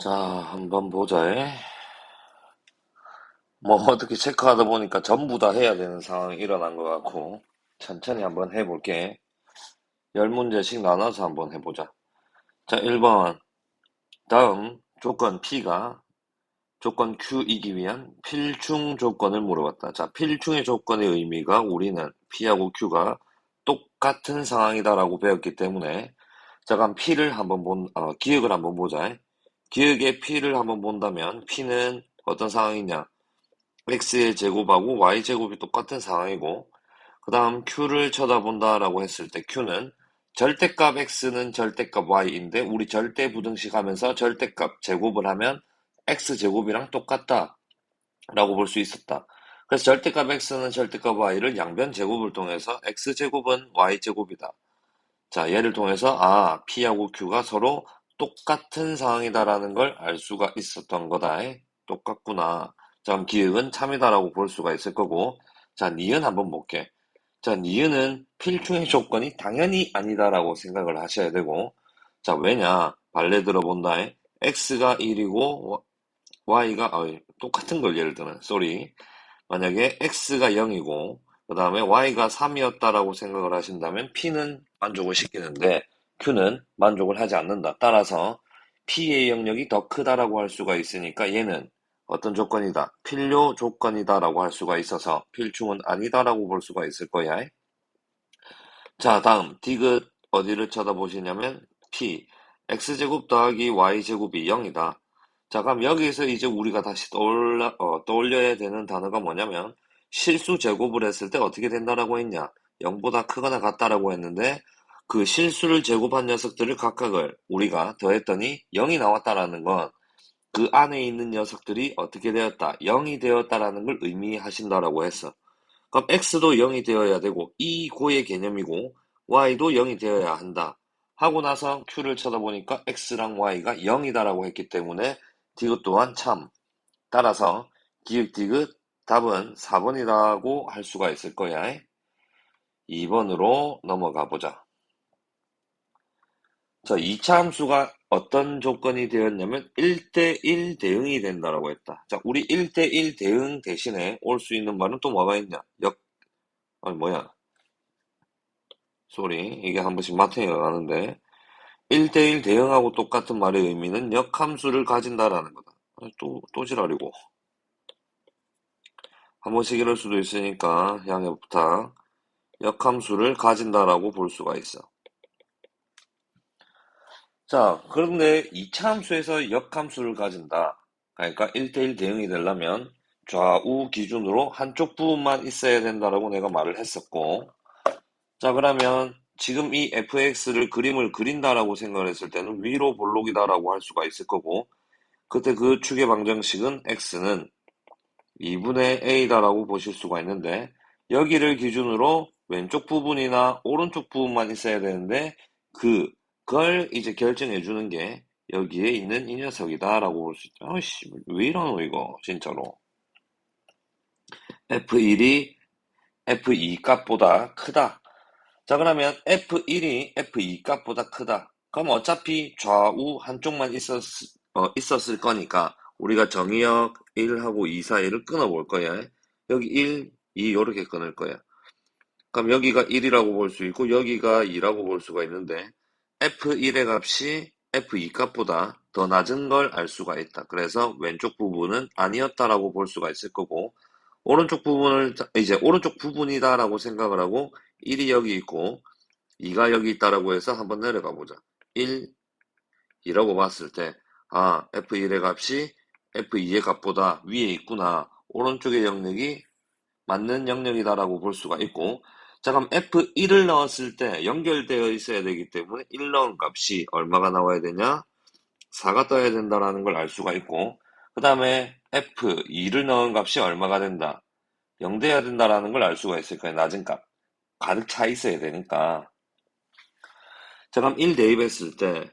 자, 한번 보자. 뭐, 어떻게 체크하다 보니까 전부 다 해야 되는 상황이 일어난 것 같고, 천천히 한번 해볼게. 10문제씩 나눠서 한번 해보자. 자, 1번. 다음 조건 P가 조건 Q이기 위한 필충 조건을 물어봤다. 자, 필충의 조건의 의미가 우리는 P하고 Q가 똑같은 상황이다라고 배웠기 때문에, 자, 그럼 P를 한번 기억을 한번 보자. 기억의 P를 한번 본다면, P는 어떤 상황이냐? x의 제곱하고 y 제곱이 똑같은 상황이고, 그 다음 q를 쳐다본다라고 했을 때 q는 절대값 x는 절대값 y인데 우리 절대 부등식 하면서 절대값 제곱을 하면 x 제곱이랑 똑같다 라고 볼 수 있었다. 그래서 절대값 x는 절대값 y를 양변 제곱을 통해서 x 제곱은 y 제곱이다. 자, 얘를 통해서 p하고 q가 서로 똑같은 상황이다라는 걸 알 수가 있었던 거다. 똑같구나. 자, 그럼 기억은 참이다라고 볼 수가 있을 거고, 자, 니은 한번 볼게. 자, 니은은 필충의 조건이 당연히 아니다라고 생각을 하셔야 되고, 자, 왜냐? 발레 들어본다. x가 1이고 y가 똑같은 걸 예를 들면, 쏘리. 만약에 x가 0이고 그 다음에 y가 3이었다라고 생각을 하신다면 p는 만족을 시키는데 q는 만족을 하지 않는다. 따라서 p의 영역이 더 크다라고 할 수가 있으니까 얘는 어떤 조건이다? 필요 조건이다라고 할 수가 있어서 필충은 아니다라고 볼 수가 있을 거야. 자, 다음 디귿 어디를 쳐다보시냐면 p x제곱 더하기 y제곱이 0이다. 자, 그럼 여기서 이제 우리가 다시 떠올려야 되는 단어가 뭐냐면 실수 제곱을 했을 때 어떻게 된다라고 했냐? 0보다 크거나 같다라고 했는데 그 실수를 제곱한 녀석들을 각각을 우리가 더했더니 0이 나왔다라는 건 그 안에 있는 녀석들이 어떻게 되었다? 0이 되었다라는 걸 의미하신다라고 했어. 그럼 x도 0이 되어야 되고 이 고의 개념이고 y도 0이 되어야 한다. 하고 나서 q를 쳐다보니까 x랑 y가 0이다라고 했기 때문에 디귿 또한 참. 따라서 기역디귿 답은 4번이라고 할 수가 있을 거야. 2번으로 넘어가 보자. 자, 2차 함수가 어떤 조건이 되었냐면 1대1 대응이 된다라고 했다. 자, 우리 1대1 대응 대신에 올 수 있는 말은 또 뭐가 있냐? 아니 뭐야? 쏘리. 이게 한 번씩 마탱이가 가는데 1대1 대응하고 똑같은 말의 의미는 역함수를 가진다라는 거다. 또 지랄이고. 한 번씩 이럴 수도 있으니까 양해 부탁. 역함수를 가진다라고 볼 수가 있어. 자, 그런데 2차 함수에서 역함수를 가진다. 그러니까 1대1 대응이 되려면 좌우 기준으로 한쪽 부분만 있어야 된다라고 내가 말을 했었고, 자, 그러면 지금 이 fx를 그림을 그린다라고 생각을 했을 때는 위로 볼록이다라고 할 수가 있을 거고, 그때 그 축의 방정식은 x는 2분의 a다라고 보실 수가 있는데, 여기를 기준으로 왼쪽 부분이나 오른쪽 부분만 있어야 되는데, 그걸 이제 결정해 주는 게 여기에 있는 이 녀석이다라고 볼 수 있죠. 아이씨, 왜 이러노, 이거, 진짜로. F1이 F2 값보다 크다. 자, 그러면 F1이 F2 값보다 크다. 그럼 어차피 좌우 한쪽만 있었을 거니까 우리가 정의역 1하고 2 사이를 끊어볼 거야. 여기 1, 2 요렇게 끊을 거야. 그럼 여기가 1이라고 볼 수 있고 여기가 2라고 볼 수가 있는데 F1의 값이 F2 값보다 더 낮은 걸 알 수가 있다. 그래서 왼쪽 부분은 아니었다라고 볼 수가 있을 거고 오른쪽 부분을 이제 오른쪽 부분이다라고 생각을 하고 1이 여기 있고 2가 여기 있다라고 해서 한번 내려가 보자. 1, 2라고 봤을 때, F1의 값이 F2의 값보다 위에 있구나. 오른쪽의 영역이 맞는 영역이다라고 볼 수가 있고, 자, 그럼 F1을 넣었을 때 연결되어 있어야 되기 때문에 1 넣은 값이 얼마가 나와야 되냐? 4가 떠야 된다라는 걸 알 수가 있고, 그 다음에 F2를 넣은 값이 얼마가 된다? 0 돼야 된다라는 걸 알 수가 있을 거예요. 낮은 값. 가득 차 있어야 되니까. 자, 그럼 1 대입했을 때,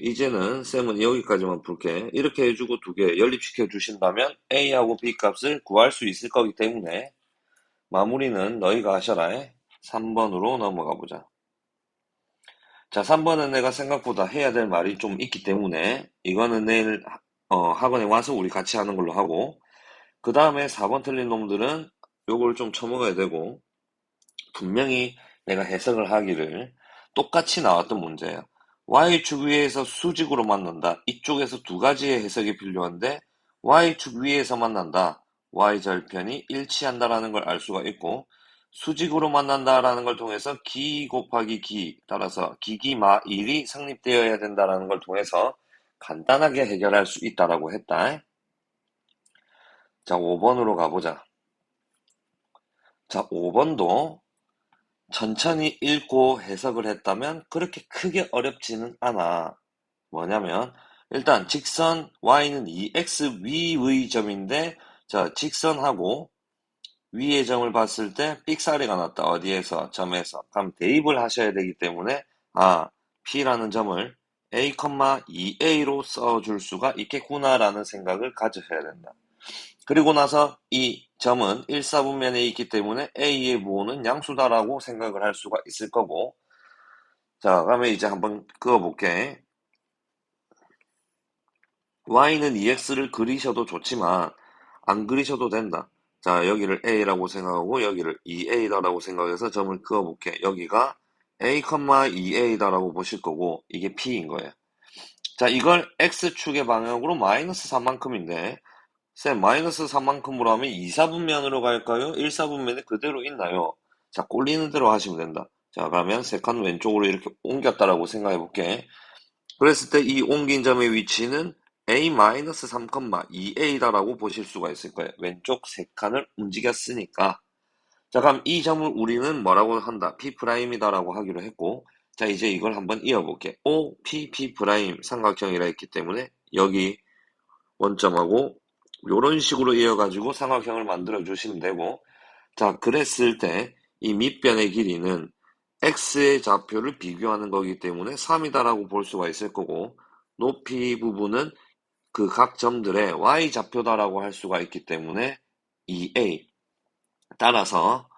이제는 쌤은 여기까지만 볼게. 이렇게 해주고 두 개 연립시켜 주신다면 A하고 B 값을 구할 수 있을 거기 때문에 마무리는 너희가 하셔라. 3번으로 넘어가 보자. 자, 3번은 내가 생각보다 해야 될 말이 좀 있기 때문에 이거는 내일 학원에 와서 우리 같이 하는 걸로 하고, 그 다음에 4번 틀린 놈들은 요걸 좀 쳐먹어야 되고, 분명히 내가 해석을 하기를 똑같이 나왔던 문제예요. Y축 위에서 수직으로 만난다. 이쪽에서 두 가지의 해석이 필요한데 Y축 위에서 만난다. Y절편이 일치한다라는 걸 알 수가 있고 수직으로 만난다라는 걸 통해서 기 곱하기 기 따라서 기기마 1이 성립되어야 된다라는 걸 통해서 간단하게 해결할 수 있다라고 했다. 자, 5번으로 가보자. 자, 5번도 천천히 읽고 해석을 했다면 그렇게 크게 어렵지는 않아. 뭐냐면 일단 직선 y는 2x 위의 점인데 자 직선하고 위의 점을 봤을 때 삑사리가 났다. 어디에서? 점에서. 그럼 대입을 하셔야 되기 때문에 P라는 점을 a, 2a로 써줄 수가 있겠구나라는 생각을 가지셔야 된다. 그리고 나서 이 점은 1사분면에 있기 때문에 A의 부호는 양수다라고 생각을 할 수가 있을 거고 자 그러면 이제 한번 그어볼게. Y는 2x를 그리셔도 좋지만 안 그리셔도 된다. 자 여기를 A라고 생각하고 여기를 2A다라고 생각해서 점을 그어볼게. 여기가 A, 2A다라고 보실 거고 이게 P인 거예요. 자 이걸 X축의 방향으로 마이너스 3만큼인데 쌤, 마이너스 3만큼으로 하면 2사분면으로 갈까요? 1사분면에 그대로 있나요? 자, 꼴리는 대로 하시면 된다. 자, 그러면 세 칸 왼쪽으로 이렇게 옮겼다라고 생각해 볼게. 그랬을 때 이 옮긴 점의 위치는 a-3,2a다라고 보실 수가 있을 거예요. 왼쪽 세 칸을 움직였으니까. 자, 그럼 이 점을 우리는 뭐라고 한다? P'이다라고 하기로 했고, 자, 이제 이걸 한번 이어볼게. O, P, P' 삼각형이라 했기 때문에 여기 원점하고 요런 식으로 이어가지고 삼각형을 만들어 주시면 되고 자 그랬을 때 이 밑변의 길이는 x의 좌표를 비교하는 거기 때문에 3이다라고 볼 수가 있을 거고 높이 부분은 그 각 점들의 y 좌표다라고 할 수가 있기 때문에 2a 따라서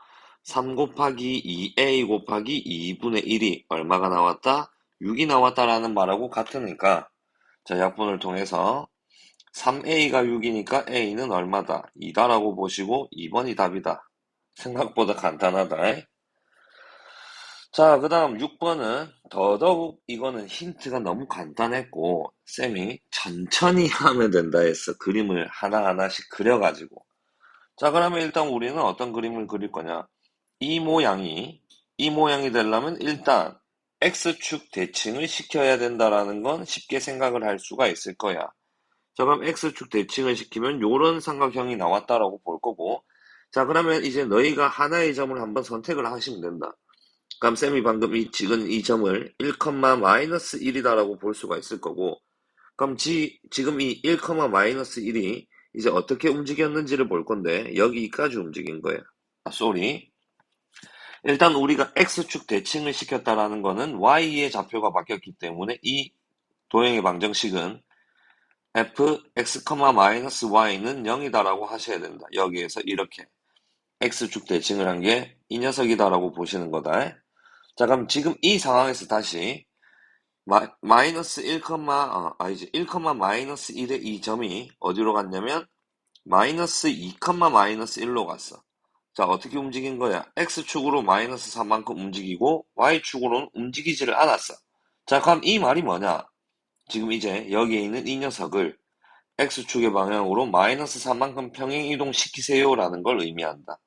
3 곱하기 2a 곱하기 2분의 1이 얼마가 나왔다? 6이 나왔다라는 말하고 같으니까 자 약분을 통해서 3a가 6이니까 a는 얼마다? 2다라고 보시고 2번이 답이다. 생각보다 간단하다. 자, 그 다음 6번은 더더욱 이거는 힌트가 너무 간단했고 쌤이 천천히 하면 된다 했어. 그림을 하나하나씩 그려가지고. 자, 그러면 일단 우리는 어떤 그림을 그릴 거냐? 이 모양이 되려면 일단 x축 대칭을 시켜야 된다라는 건 쉽게 생각을 할 수가 있을 거야. 자, 그럼 X축 대칭을 시키면 요런 삼각형이 나왔다라고 볼 거고 자, 그러면 이제 너희가 하나의 점을 한번 선택을 하시면 된다. 그럼 쌤이 방금 지금 이 점을 1, 마이너스 1이다라고 볼 수가 있을 거고 그럼 지금 이 1, 마이너스 1이 이제 어떻게 움직였는지를 볼 건데 여기까지 움직인 거야. 쏘리. 일단 우리가 X축 대칭을 시켰다라는 거는 Y의 좌표가 바뀌었기 때문에 이 도형의 방정식은 fx, y는 0이다라고 하셔야 된다. 여기에서 이렇게 x축 대칭을 한 게 이 녀석이다라고 보시는 거다. 자, 그럼 지금 이 상황에서 다시 마이너스 1, 아니지 1, 마이너스 1의 이 점이 어디로 갔냐면 마이너스 2, 마이너스 1로 갔어. 자, 어떻게 움직인 거야? x축으로 마이너스 3만큼 움직이고 y축으로는 움직이지를 않았어. 자, 그럼 이 말이 뭐냐? 지금 이제 여기에 있는 이 녀석을 X축의 방향으로 마이너스 3만큼 평행이동 시키세요라는 걸 의미한다.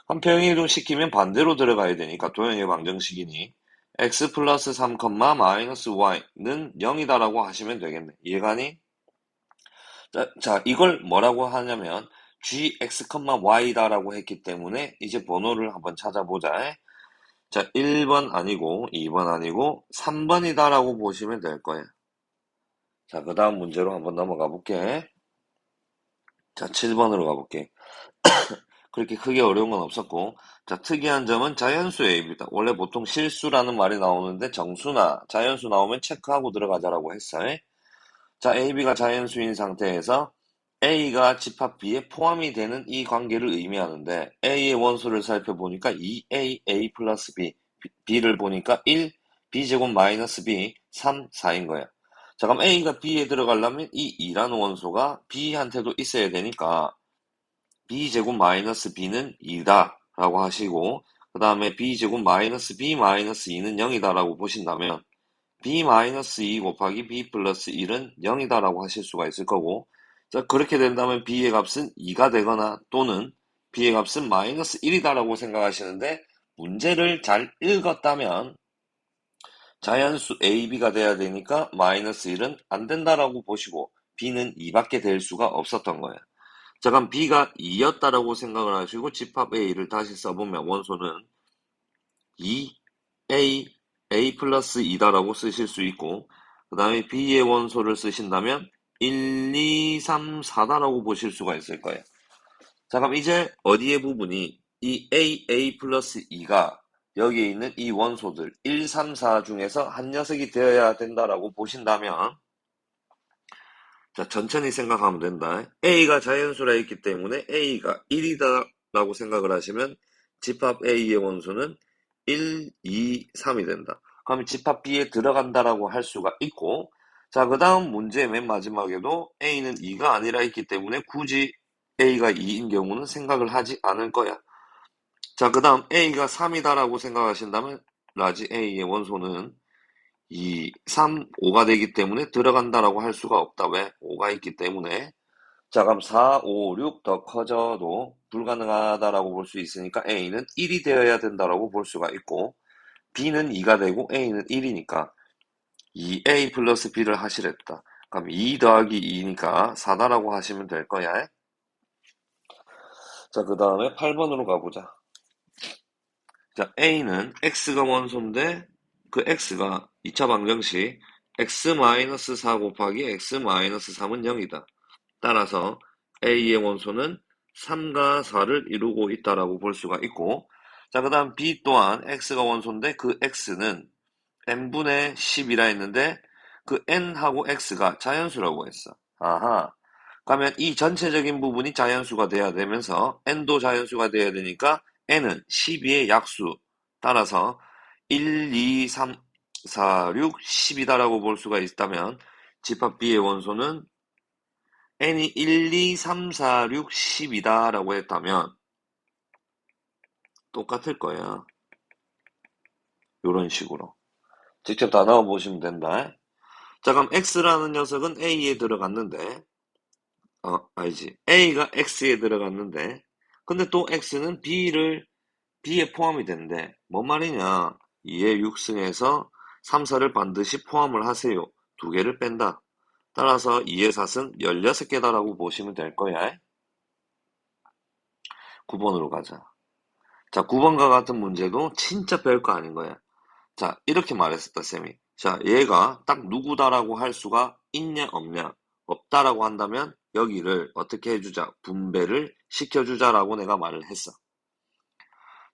그럼 평행이동 시키면 반대로 들어가야 되니까 도형의 방정식이니 x 플러스 3, 마이너스 y는 0이다라고 하시면 되겠네. 이해가니? 자, 이걸 뭐라고 하냐면 gx, y다라고 했기 때문에 이제 번호를 한번 찾아보자. 자, 1번 아니고 2번 아니고 3번이다라고 보시면 될 거야. 자, 그 다음 문제로 한번 넘어가 볼게. 자, 7번으로 가볼게. 그렇게 크게 어려운 건 없었고 자 특이한 점은 자연수 A입니다. 원래 보통 실수라는 말이 나오는데 정수나 자연수 나오면 체크하고 들어가자라고 했어요. 자 AB가 자연수인 상태에서 A가 집합 B에 포함이 되는 이 관계를 의미하는데 A의 원소를 살펴보니까 2A, A 플러스 B, B를 보니까 1, b제곱 마이너스 b 3, 4인 거야. 자, 그럼 a가 b에 들어가려면 이 2라는 원소가 b한테도 있어야 되니까 b제곱 마이너스 b는 2다 라고 하시고, 그 다음에 b제곱 마이너스 b 마이너스 2는 0이다 라고 보신다면 b 마이너스 2 곱하기 b 플러스 1은 0이다 라고 하실 수가 있을 거고, 자, 그렇게 된다면 b의 값은 2가 되거나 또는 b의 값은 마이너스 1이다 라고 생각하시는데, 문제를 잘 읽었다면 자연수 a, b가 돼야 되니까 마이너스 1은 안 된다라고 보시고 b는 2밖에 될 수가 없었던 거예요. 자, 그럼 b가 2였다라고 생각을 하시고 집합 a를 다시 써보면 원소는 2a, a 플러스 2다라고 쓰실 수 있고, 그 다음에 b의 원소를 쓰신다면 1, 2, 3, 4다라고 보실 수가 있을 거예요. 자, 그럼 이제 어디의 부분이 이 a 플러스 2가 여기에 있는 이 원소들 1, 3, 4 중에서 한 녀석이 되어야 된다라고 보신다면, 자, 천천히 생각하면 된다. a가 자연수라 있기 때문에 a가 1이다라고 생각을 하시면 집합 a의 원소는 1, 2, 3이 된다. 그럼 집합 b에 들어간다라고 할 수가 있고, 자, 그 다음 문제 맨 마지막에도 a는 2가 아니라 있기 때문에 굳이 a가 2인 경우는 생각을 하지 않을 거야. 자, 그 다음 a가 3이다라고 생각하신다면 라지 a의 원소는 2, 3, 5가 되기 때문에 들어간다라고 할 수가 없다. 왜? 5가 있기 때문에. 자, 그럼 4, 5, 6 더 커져도 불가능하다라고 볼 수 있으니까 a는 1이 되어야 된다라고 볼 수가 있고, b는 2가 되고 a는 1이니까 2a 플러스 b를 하시랬다. 그럼 2 더하기 2니까 4다라고 하시면 될 거야. 자, 그 다음에 8번으로 가보자. 자, a는 x가 원소인데 그 x가 2차 방정식 x-4 곱하기 x-3은 0이다. 따라서 a의 원소는 3과 4를 이루고 있다라고 볼 수가 있고, 자, 그 다음 b 또한 x가 원소인데 그 x는 n분의 10이라 했는데 그 n하고 x가 자연수라고 했어. 아하. 그러면 이 전체적인 부분이 자연수가 돼야 되면서 n도 자연수가 돼야 되니까 n은 12의 약수. 따라서 1, 2, 3, 4, 6, 10이다라고 볼 수가 있다면 집합 b의 원소는 n이 1, 2, 3, 4, 6, 10이다라고 했다면 똑같을 거야. 이런 식으로. 직접 다 넣어보시면 된다. 자, 그럼 x라는 녀석은 a에 들어갔는데, 아니지. a가 x에 들어갔는데, 근데 또 x는 b에 포함이 된대. 뭔 말이냐? 2의 6승에서 3, 4를 반드시 포함을 하세요. 두 개를 뺀다. 따라서 2의 4승 16개다라고 보시면 될 거야. 9번으로 가자. 자, 9번과 같은 문제도 진짜 별거 아닌 거야. 자, 이렇게 말했었다, 쌤이. 자, 얘가 딱 누구다라고 할 수가 있냐, 없냐? 없다라고 한다면 여기를 어떻게 해주자? 분배를 시켜주자라고 내가 말을 했어.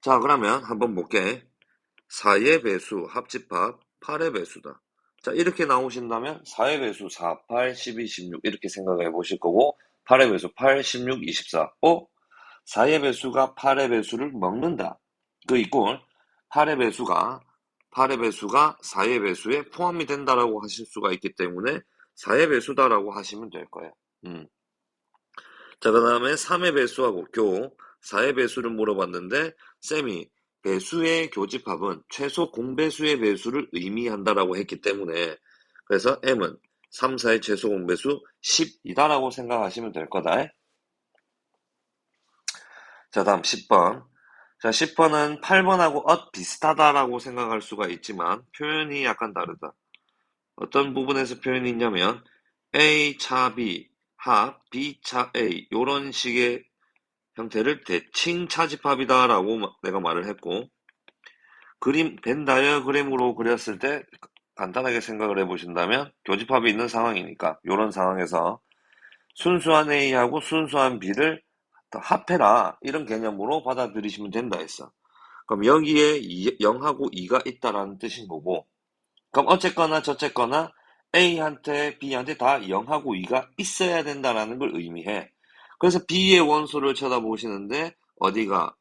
자, 그러면 한번 볼게. 4의 배수 합집합 8의 배수다. 자, 이렇게 나오신다면 4의 배수 4, 8, 12, 16 이렇게 생각해 보실 거고 8의 배수 8, 16, 24. 4의 배수가 8의 배수를 먹는다. 그 이꼴 8의 배수가 4의 배수에 포함이 된다라고 하실 수가 있기 때문에 4의 배수다라고 하시면 될 거예요. 자, 그 다음에 3의 배수하고 4의 배수를 물어봤는데 쌤이 배수의 교집합은 최소 공배수의 배수를 의미한다라고 했기 때문에 그래서 m은 3, 4의 최소 공배수 10이다라고 생각하시면 될 거다. 자, 다음 10번. 자, 10번은 8번하고 비슷하다라고 생각할 수가 있지만 표현이 약간 다르다. 어떤 부분에서 표현이 있냐면 A 차 B 합 B 차 A 이런 식의 형태를 대칭 차집합이다라고 내가 말을 했고 벤 다이어그램으로 그렸을 때 간단하게 생각을 해보신다면 교집합이 있는 상황이니까 이런 상황에서 순수한 A하고 순수한 B를 합해라 이런 개념으로 받아들이시면 된다 했어. 그럼 여기에 0하고 2가 있다라는 뜻인 거고 그럼 어쨌거나 저쨌거나 A한테 B한테 다 0하고 2가 있어야 된다라는 걸 의미해. 그래서 B의 원소를 쳐다보시는데 어디가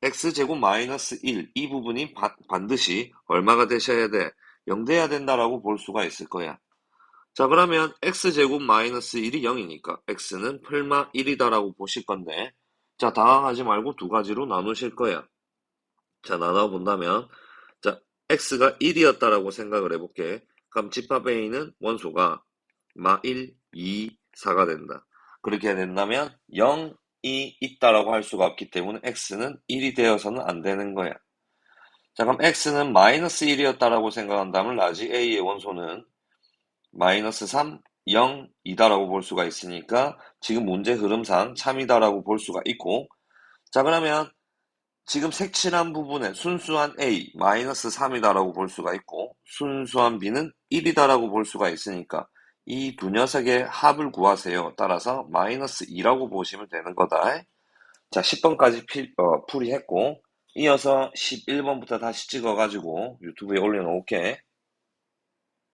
x제곱 마이너스 1 이 부분이 반드시 얼마가 되셔야 돼? 0돼야 된다라고 볼 수가 있을 거야. 자, 그러면 x제곱 마이너스 1이 0이니까 x는 풀마 1이다라고 보실 건데, 자, 당황하지 말고 두 가지로 나누실 거야. 자, 나눠본다면, 자, x가 1이었다라고 생각을 해볼게. 그럼 집합 a는 원소가 마 1, 2, 4가 된다. 그렇게 된다면 0이 있다라고 할 수가 없기 때문에 x는 1이 되어서는 안 되는 거야. 자, 그럼 x는 마이너스 1이었다라고 생각한다면 라지 a의 원소는 마이너스 3, 0, 이다라고 볼 수가 있으니까 지금 문제 흐름상 참이다라고 볼 수가 있고, 자, 그러면 지금 색칠한 부분에 순수한 A 마이너스 3이다라고 볼 수가 있고 순수한 B는 1이다라고 볼 수가 있으니까 이 두 녀석의 합을 구하세요. 따라서 마이너스 2라고 보시면 되는 거다. 자, 10번까지 풀이했고 이어서 11번부터 다시 찍어가지고 유튜브에 올려놓을게.